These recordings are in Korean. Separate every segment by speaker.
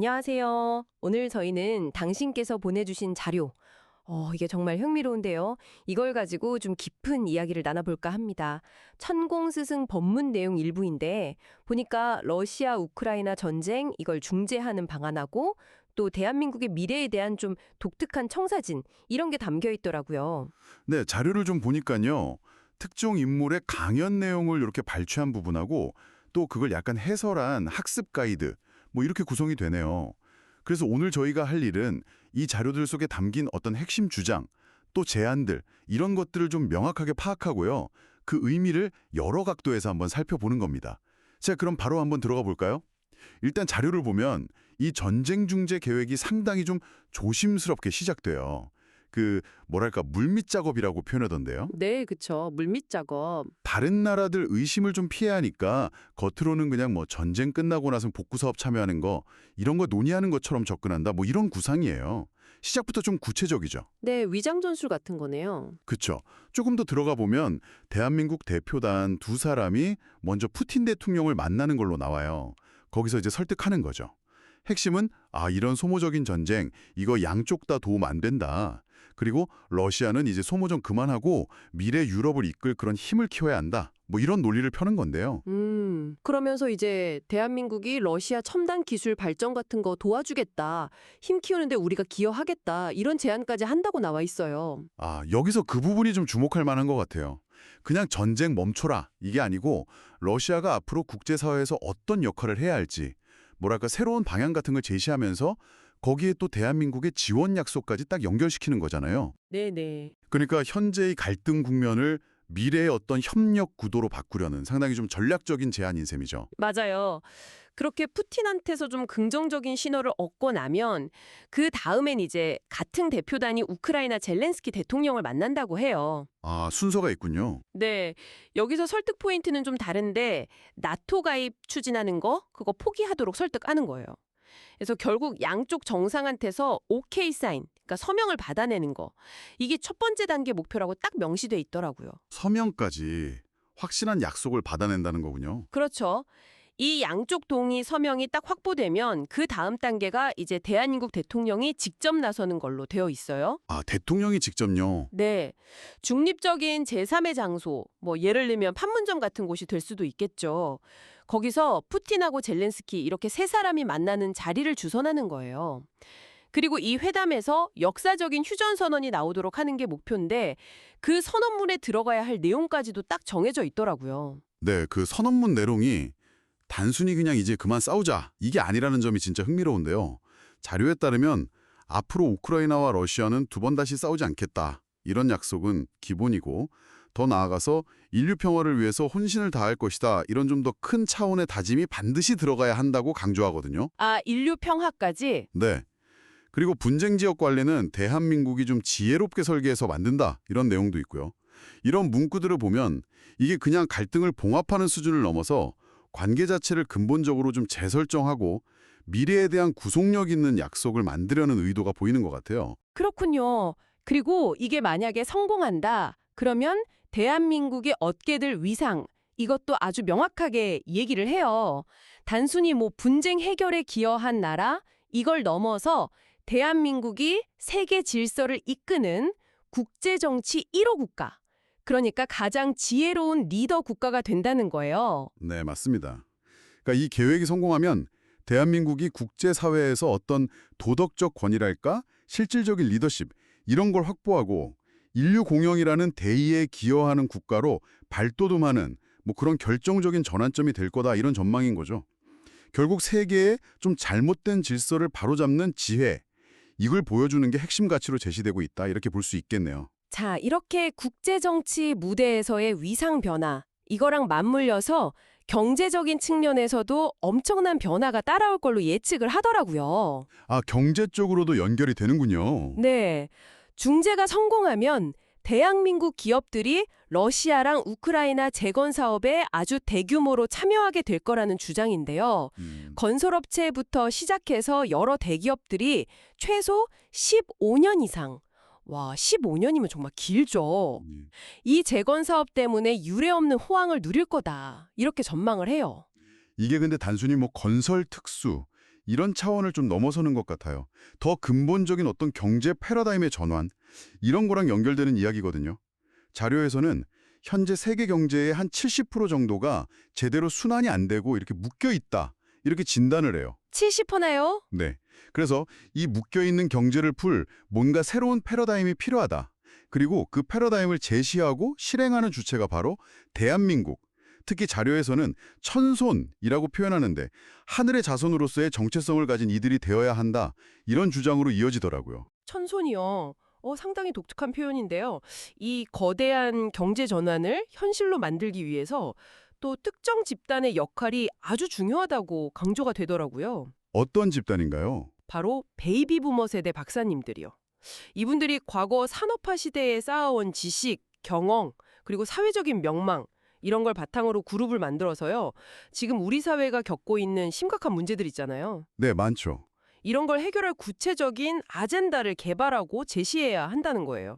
Speaker 1: 안녕하세요. 오늘 저희는 당신께서 보내주신 자료, 이게 정말 흥미로운데요. 이걸 가지고 좀 깊은 이야기를 나눠볼까 합니다. 천공스승 법문 내용 일부인데, 보니까 러시아 우크라이나 전쟁 이걸 중재하는 방안하고 또 대한민국의 미래에 대한 좀 독특한 청사진 이런 게 담겨 있더라고요.
Speaker 2: 네, 자료를 좀 보니까요. 특정 인물의 강연 내용을 이렇게 발췌한 부분하고 또 그걸 약간 해설한 학습 가이드 뭐 이렇게 구성이 되네요. 그래서 오늘 저희가 할 일은 이 자료들 속에 담긴 어떤 핵심 주장, 또 제안들 이런 것들을 좀 명확하게 파악하고요. 그 의미를 여러 각도에서 한번 살펴보는 겁니다. 자, 그럼 바로 한번 들어가 볼까요? 일단 자료를 보면 이 전쟁 중재 계획이 상당히 좀 조심스럽게 시작돼요. 뭐랄까 물밑 작업이라고 표현하던데요.
Speaker 1: 네, 그쵸. 물밑 작업.
Speaker 2: 다른 나라들 의심을 좀 피해야 하니까 겉으로는 그냥 뭐 전쟁 끝나고 나서 복구 사업 참여하는 거 이런 거 논의하는 것처럼 접근한다 뭐 이런 구상이에요. 시작부터 좀 구체적이죠.
Speaker 1: 네, 위장 전술 같은 거네요.
Speaker 2: 그쵸. 조금 더 들어가 보면 대한민국 대표단 두 사람이 먼저 푸틴 대통령을 만나는 걸로 나와요. 거기서 이제 설득하는 거죠. 핵심은 이런 소모적인 전쟁 이거 양쪽 다 도움 안 된다. 그리고 러시아는 이제 소모전 그만하고 미래 유럽을 이끌 그런 힘을 키워야 한다. 뭐 이런 논리를 펴는 건데요.
Speaker 1: 그러면서 이제 대한민국이 러시아 첨단 기술 발전 같은 거 도와주겠다. 힘 키우는데 우리가 기여하겠다. 이런 제안까지 한다고 나와 있어요.
Speaker 2: 여기서 그 부분이 좀 주목할 만한 것 같아요. 그냥 전쟁 멈춰라 이게 아니고 러시아가 앞으로 국제사회에서 어떤 역할을 해야 할지 뭐랄까 새로운 방향 같은 걸 제시하면서 거기에 또 대한민국의 지원 약속까지 딱 연결시키는 거잖아요.
Speaker 1: 네네.
Speaker 2: 그러니까 현재의 갈등 국면을 미래의 어떤 협력 구도로 바꾸려는 상당히 좀 전략적인 제안인 셈이죠.
Speaker 1: 맞아요. 그렇게 푸틴한테서 좀 긍정적인 신호를 얻고 나면 그 다음엔 이제 같은 대표단이 우크라이나 젤렌스키 대통령을 만난다고 해요.
Speaker 2: 순서가 있군요.
Speaker 1: 네. 여기서 설득 포인트는 좀 다른데 나토 가입 추진하는 거 그거 포기하도록 설득하는 거예요. 그래서 결국 양쪽 정상한테서 오케이 사인, 그러니까 서명을 받아내는 거. 이게 첫 번째 단계 목표라고 딱 명시돼 있더라고요.
Speaker 2: 서명까지 확실한 약속을 받아낸다는 거군요.
Speaker 1: 그렇죠. 이 양쪽 동의 서명이 딱 확보되면 그 다음 단계가 이제 대한민국 대통령이 직접 나서는 걸로 되어 있어요.
Speaker 2: 대통령이 직접요.
Speaker 1: 네. 중립적인 제3의 장소, 뭐 예를 들면 판문점 같은 곳이 될 수도 있겠죠. 거기서 푸틴하고 젤렌스키 이렇게 세 사람이 만나는 자리를 주선하는 거예요. 그리고 이 회담에서 역사적인 휴전선언이 나오도록 하는 게 목표인데 그 선언문에 들어가야 할 내용까지도 딱 정해져 있더라고요.
Speaker 2: 네, 그 선언문 내용이 단순히 그냥 이제 그만 싸우자 이게 아니라는 점이 진짜 흥미로운데요. 자료에 따르면 앞으로 우크라이나와 러시아는 두 번 다시 싸우지 않겠다. 이런 약속은 기본이고 더 나아가서 인류 평화를 위해서 혼신을 다할 것이다. 이런 좀 더 큰 차원의 다짐이 반드시 들어가야 한다고 강조하거든요.
Speaker 1: 인류 평화까지?
Speaker 2: 네. 그리고 분쟁 지역 관리는 대한민국이 좀 지혜롭게 설계해서 만든다. 이런 내용도 있고요. 이런 문구들을 보면 이게 그냥 갈등을 봉합하는 수준을 넘어서 관계 자체를 근본적으로 좀 재설정하고 미래에 대한 구속력 있는 약속을 만들려는 의도가 보이는 것 같아요.
Speaker 1: 그렇군요. 그리고 이게 만약에 성공한다. 그러면 대한민국이 얻게 될 위상, 이것도 아주 명확하게 얘기를 해요. 단순히 뭐 분쟁 해결에 기여한 나라, 이걸 넘어서 대한민국이 세계 질서를 이끄는 국제정치 1호 국가. 그러니까 가장 지혜로운 리더 국가가 된다는 거예요.
Speaker 2: 네, 맞습니다. 그러니까 이 계획이 성공하면 대한민국이 국제사회에서 어떤 도덕적 권위랄까? 실질적인 리더십 이런 걸 확보하고 인류 공영이라는 대의에 기여하는 국가로 발돋움하는 뭐 그런 결정적인 전환점이 될 거다 이런 전망인 거죠. 결국 세계의 좀 잘못된 질서를 바로잡는 지혜 이걸 보여주는 게 핵심 가치로 제시되고 있다 이렇게 볼 수 있겠네요.
Speaker 1: 자, 이렇게 국제정치 무대에서의 위상 변화, 이거랑 맞물려서 경제적인 측면에서도 엄청난 변화가 따라올 걸로 예측을 하더라고요.
Speaker 2: 경제 쪽으로도 연결이 되는군요.
Speaker 1: 네. 중재가 성공하면 대한민국 기업들이 러시아랑 우크라이나 재건 사업에 아주 대규모로 참여하게 될 거라는 주장인데요. 건설업체부터 시작해서 여러 대기업들이 최소 15년 이상, 와, 15년이면 정말 길죠. 이 재건 사업 때문에 유례없는 호황을 누릴 거다. 이렇게 전망을 해요.
Speaker 2: 이게 근데 단순히 뭐 건설 특수 이런 차원을 좀 넘어서는 것 같아요. 더 근본적인 어떤 경제 패러다임의 전환, 이런 거랑 연결되는 이야기거든요. 자료에서는 현재 세계 경제의 한 70% 정도가 제대로 순환이 안 되고 이렇게 묶여 있다, 이렇게 진단을 해요.
Speaker 1: 70%나요?
Speaker 2: 네. 그래서 이 묶여있는 경제를 풀 뭔가 새로운 패러다임이 필요하다. 그리고 그 패러다임을 제시하고 실행하는 주체가 바로 대한민국. 특히 자료에서는 천손이라고 표현하는데 하늘의 자손으로서의 정체성을 가진 이들이 되어야 한다. 이런 주장으로 이어지더라고요.
Speaker 1: 천손이요. 상당히 독특한 표현인데요. 이 거대한 경제 전환을 현실로 만들기 위해서 또 특정 집단의 역할이 아주 중요하다고 강조가 되더라고요.
Speaker 2: 어떤 집단인가요?
Speaker 1: 바로 베이비 부머 세대 박사님들이요. 이분들이 과거 산업화 시대에 쌓아온 지식, 경험, 그리고 사회적인 명망 이런 걸 바탕으로 그룹을 만들어서요. 지금 우리 사회가 겪고 있는 심각한 문제들 있잖아요.
Speaker 2: 네, 많죠.
Speaker 1: 이런 걸 해결할 구체적인 아젠다를 개발하고 제시해야 한다는 거예요.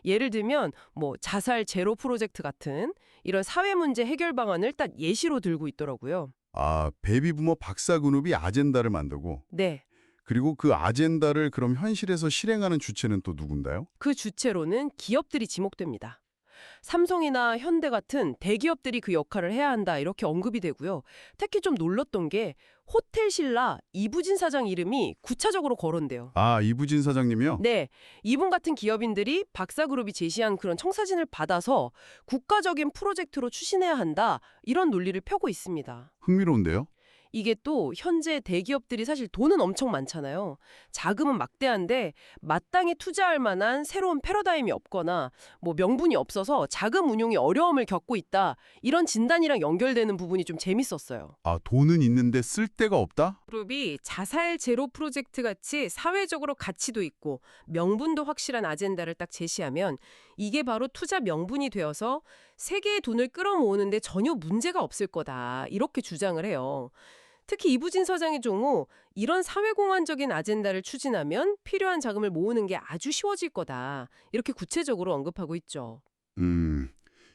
Speaker 1: 예를 들면 자살 제로 프로젝트 같은 이런 사회 문제 해결 방안을 딱 예시로 들고 있더라고요.
Speaker 2: 아, 베이비부머 박사 그룹이 아젠다를 만들고
Speaker 1: 네.
Speaker 2: 그리고 그 아젠다를 그럼 현실에서 실행하는 주체는 또 누군가요?
Speaker 1: 그 주체로는 기업들이 지목됩니다. 삼성이나 현대 같은 대기업들이 그 역할을 해야 한다 이렇게 언급이 되고요. 특히 좀 놀랐던 게 호텔 신라 이부진 사장 이름이 구차적으로 거론돼요.
Speaker 2: 아, 이부진 사장님이요?
Speaker 1: 네, 이분 같은 기업인들이 박사그룹이 제시한 그런 청사진을 받아서 국가적인 프로젝트로 추진해야 한다 이런 논리를 펴고 있습니다.
Speaker 2: 흥미로운데요?
Speaker 1: 이게 또 현재 대기업들이 사실 돈은 엄청 많잖아요. 자금은 막대한데 마땅히 투자할 만한 새로운 패러다임이 없거나 명분이 없어서 자금 운용이 어려움을 겪고 있다. 이런 진단이랑 연결되는 부분이 좀 재밌었어요.
Speaker 2: 아, 돈은 있는데 쓸 데가 없다?
Speaker 1: 그룹이 자살 제로 프로젝트 같이 사회적으로 가치도 있고 명분도 확실한 아젠다를 딱 제시하면 이게 바로 투자 명분이 되어서 세계의 돈을 끌어모으는데 전혀 문제가 없을 거다. 이렇게 주장을 해요. 특히 이부진 서장의 경우 이런 사회공헌적인 아젠다를 추진하면 필요한 자금을 모으는 게 아주 쉬워질 거다. 이렇게 구체적으로 언급하고 있죠.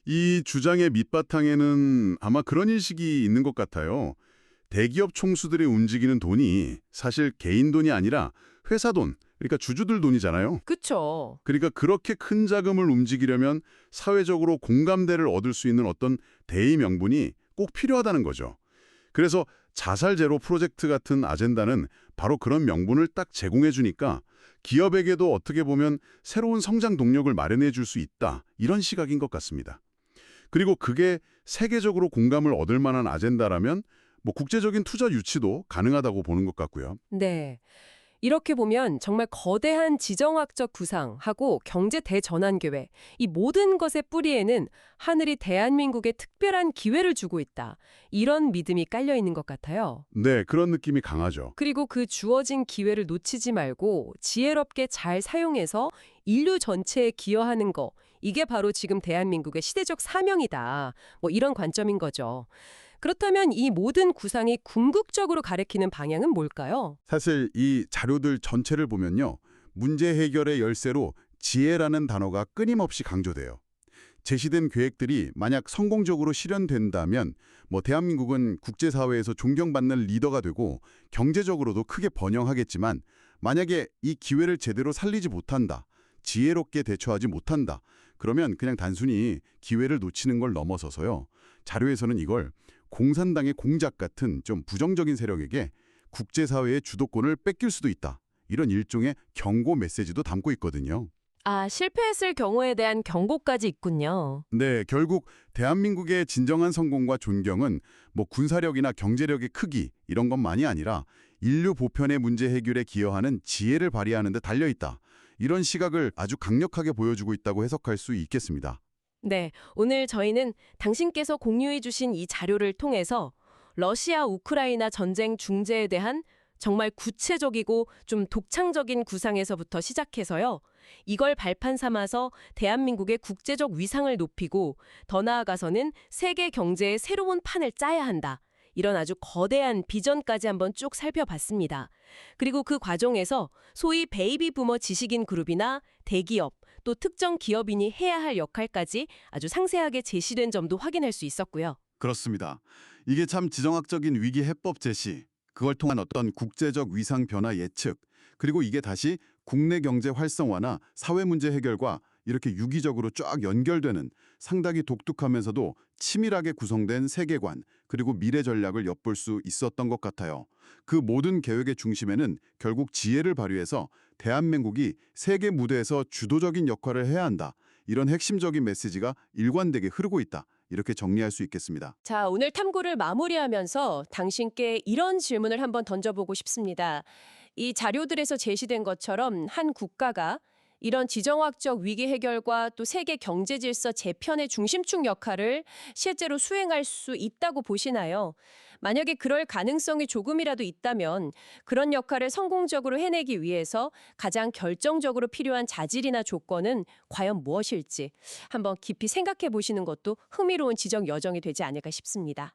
Speaker 2: 이 주장의 밑바탕에는 아마 그런 인식이 있는 것 같아요. 대기업 총수들이 움직이는 돈이 사실 개인 돈이 아니라 회사 돈, 그러니까 주주들 돈이잖아요.
Speaker 1: 그쵸.
Speaker 2: 그러니까 그렇게 큰 자금을 움직이려면 사회적으로 공감대를 얻을 수 있는 어떤 대의 명분이 꼭 필요하다는 거죠. 그래서 자살 제로 프로젝트 같은 아젠다는 바로 그런 명분을 딱 제공해 주니까 기업에게도 어떻게 보면 새로운 성장 동력을 마련해 줄 수 있다. 이런 시각인 것 같습니다. 그리고 그게 세계적으로 공감을 얻을 만한 아젠다라면 국제적인 투자 유치도 가능하다고 보는 것 같고요.
Speaker 1: 네. 이렇게 보면 정말 거대한 지정학적 구상하고 경제 대전환 계획, 이 모든 것의 뿌리에는 하늘이 대한민국에 특별한 기회를 주고 있다. 이런 믿음이 깔려 있는 것 같아요.
Speaker 2: 네, 그런 느낌이 강하죠.
Speaker 1: 그리고 그 주어진 기회를 놓치지 말고 지혜롭게 잘 사용해서 인류 전체에 기여하는 거, 이게 바로 지금 대한민국의 시대적 사명이다. 이런 관점인 거죠. 그렇다면 이 모든 구상이 궁극적으로 가리키는 방향은 뭘까요?
Speaker 2: 사실 이 자료들 전체를 보면요. 문제 해결의 열쇠로 지혜라는 단어가 끊임없이 강조돼요. 제시된 계획들이 만약 성공적으로 실현된다면 대한민국은 국제사회에서 존경받는 리더가 되고 경제적으로도 크게 번영하겠지만 만약에 이 기회를 제대로 살리지 못한다, 지혜롭게 대처하지 못한다, 그러면 그냥 단순히 기회를 놓치는 걸 넘어서서요. 자료에서는 이걸 공산당의 공작 같은 좀 부정적인 세력에게 국제사회의 주도권을 뺏길 수도 있다. 이런 일종의 경고 메시지도 담고 있거든요.
Speaker 3: 아, 실패했을 경우에 대한 경고까지 있군요.
Speaker 2: 네, 결국 대한민국의 진정한 성공과 존경은 군사력이나 경제력의 크기 이런 것만이 아니라 인류 보편의 문제 해결에 기여하는 지혜를 발휘하는 데 달려있다. 이런 시각을 아주 강력하게 보여주고 있다고 해석할 수 있겠습니다.
Speaker 3: 네, 오늘 저희는 당신께서 공유해 주신 이 자료를 통해서 러시아 우크라이나 전쟁 중재에 대한 정말 구체적이고 좀 독창적인 구상에서부터 시작해서요. 이걸 발판 삼아서 대한민국의 국제적 위상을 높이고 더 나아가서는 세계 경제의 새로운 판을 짜야 한다. 이런 아주 거대한 비전까지 한번 쭉 살펴봤습니다. 그리고 그 과정에서 소위 베이비 부머 지식인 그룹이나 대기업, 또 특정 기업인이 해야 할 역할까지 아주 상세하게 제시된 점도 확인할 수 있었고요.
Speaker 4: 그렇습니다. 이게 참 지정학적인 위기 해법 제시,
Speaker 2: 그걸 통한 어떤 국제적 위상 변화 예측, 그리고 이게 다시 국내 경제 활성화나 사회 문제 해결과 이렇게 유기적으로 쫙 연결되는 상당히 독특하면서도 치밀하게 구성된 세계관, 그리고 미래 전략을 엿볼 수 있었던 것 같아요. 그 모든 계획의 중심에는 결국 지혜를 발휘해서 대한민국이 세계 무대에서 주도적인 역할을 해야 한다. 이런 핵심적인 메시지가 일관되게 흐르고 있다. 이렇게 정리할 수 있겠습니다.
Speaker 3: 자, 오늘 탐구를 마무리하면서 당신께 이런 질문을 한번 던져보고 싶습니다. 이 자료들에서 제시된 것처럼 한 국가가 이런 지정학적 위기 해결과 또 세계 경제 질서 재편의 중심축 역할을 실제로 수행할 수 있다고 보시나요? 만약에 그럴 가능성이 조금이라도 있다면 그런 역할을 성공적으로 해내기 위해서 가장 결정적으로 필요한 자질이나 조건은 과연 무엇일지 한번 깊이 생각해 보시는 것도 흥미로운 지적 여정이 되지 않을까 싶습니다.